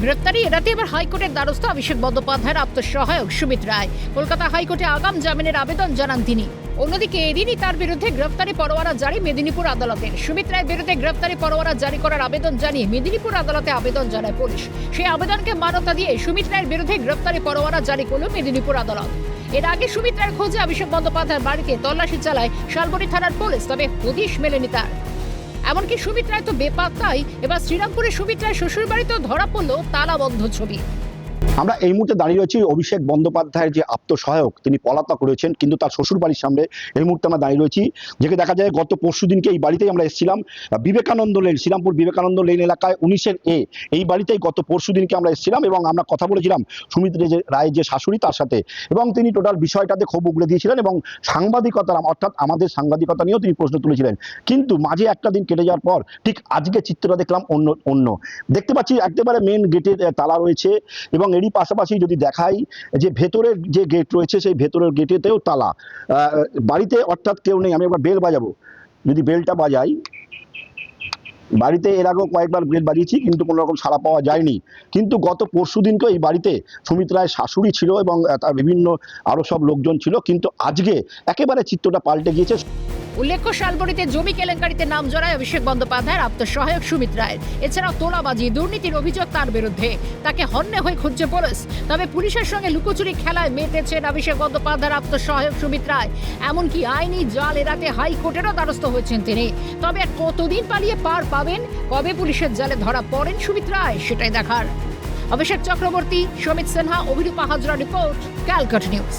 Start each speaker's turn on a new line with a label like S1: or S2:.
S1: গ্রেপ্তারি এড়াতে এবার হাইকোর্টের দ্বারস্থ অভিষেক বন্দ্যোপাধ্যায়ের আত্মসহায়ক সুমিত রায়। কলকাতা হাইকোর্টে আগাম জামিনের আবেদন জানান তিনি। অন্যদিকে এদিনই তার বিরুদ্ধে গ্রেপ্তারি পরোয়ানা জারি মেদিনীপুর আদালতের। সুমিত রায়ের বিরুদ্ধে গ্রেপ্তারি পরোয়ানা জারি করার আবেদন জানিয়ে মেদিনীপুর আদালতে আবেদন জানায় পুলিশ। সেই আবেদনকে মান্যতা দিয়ে সুমিত রায়ের বিরুদ্ধে গ্রেপ্তারি পরোয়ানা জারি করল মেদিনীপুর আদালত। এর আগে সুমিত রায়ের খোঁজে অভিষেক বন্দ্যোপাধ্যায়ের বাড়িতে তল্লাশি চালায় শালবনী থানার পুলিশ, তবে হদিশ মেলেনি তার। এমনকি সুমিত রায় তো বেপাত্তাই। এবার শ্রীরামপুরে সুমিত রায় শ্বশুর বাড়িতেও ধরা পড়ল তালাবন্ধ ছবি।
S2: আমরা এই মুহূর্তে দাঁড়িয়ে রয়েছি অভিষেক বন্দ্যোপাধ্যায়ের যে আত্মসহায়ক, তিনি পলাতক রয়েছেন, কিন্তু তার শ্বশুর বাড়ির সামনে এই মুহূর্তে আমরা দাঁড়িয়ে রয়েছি। যেখানে দেখা যায় গত পরশুদিনকে এই বাড়িতেই আমরা এসেছিলাম, বিবেকানন্দ লেন, শ্রীরামপুর বিবেকানন্দ লেন এলাকায় 19-এ এই বাড়িতেই গত পরশুদিনকে আমরা এসেছিলাম এবং আমরা কথা বলেছিলাম সুমিত রায়ের যে শাশুড়ি তার সাথে, এবং তিনি টোটাল বিষয়টাতে ক্ষোভ উগড়ে দিয়েছিলেন এবং সাংবাদিকতার অর্থাৎ আমাদের সাংবাদিকতা নিয়েও তিনি প্রশ্ন তুলেছিলেন। কিন্তু মাঝে একটা দিন কেটে যাওয়ার পর ঠিক আজকে চিত্রটা দেখলাম অন্য দেখতে পাচ্ছি। একেবারে মেন গেটের তালা রয়েছে এবং এরই পাশাপাশি যদি দেখাই যে ভেতরের যে গেট রয়েছে সেই ভেতরের গেটেতেও তালা। বাড়িতে অর্থাৎ কেউ নেই। আমি একবার বেল বাজাবো, যদি বেলটা বাজাই, বাড়িতে এর আগেও কয়েকবার বেল বাজিয়েছি কিন্তু কোনো রকম সাড়া পাওয়া যায়নি। কিন্তু গত পরশুদিনকে এই বাড়িতে সুমিত রায়ের শাশুড়ি ছিল এবং তার বিভিন্ন আরও সব লোকজন ছিল, কিন্তু আজকে একেবারে চিত্রটা পাল্টে গিয়েছে।
S1: উল্লেখ্য, শালবনীতে জমি কেলেঙ্কারিতে নাম জড়ায় অভিষেক বন্দ্যোপাধ্যায়ের আত্মসহায়ক সুমিত রায়। এছাড়াও তোলাবাজি, দুর্নীতির অভিযোগ তার বিরুদ্ধে। তাকে হন্যে হয়ে খুঁজছে পুলিশ। তবে পুলিশের সঙ্গে লুকোচুরি খেলায় মেতেছেন অভিষেক বন্দ্যোপাধ্যায়ের আত্মসহায়ক সুমিত রায়। এমনকি আইনি জাল এড়াতে হাইকোর্টেরও দ্বারস্থ হয়েছেন তিনি। তবে আর কতদিন পালিয়ে পার পাবেন, কবে পুলিশের জালে ধরা পড়েন সুমিত রায়, সেটাই দেখার। অভিষেক চক্রবর্তী, সমিত সিনহা, অভিরূপা হাজরা রিপোর্ট, ক্যালকাটা নিউজ।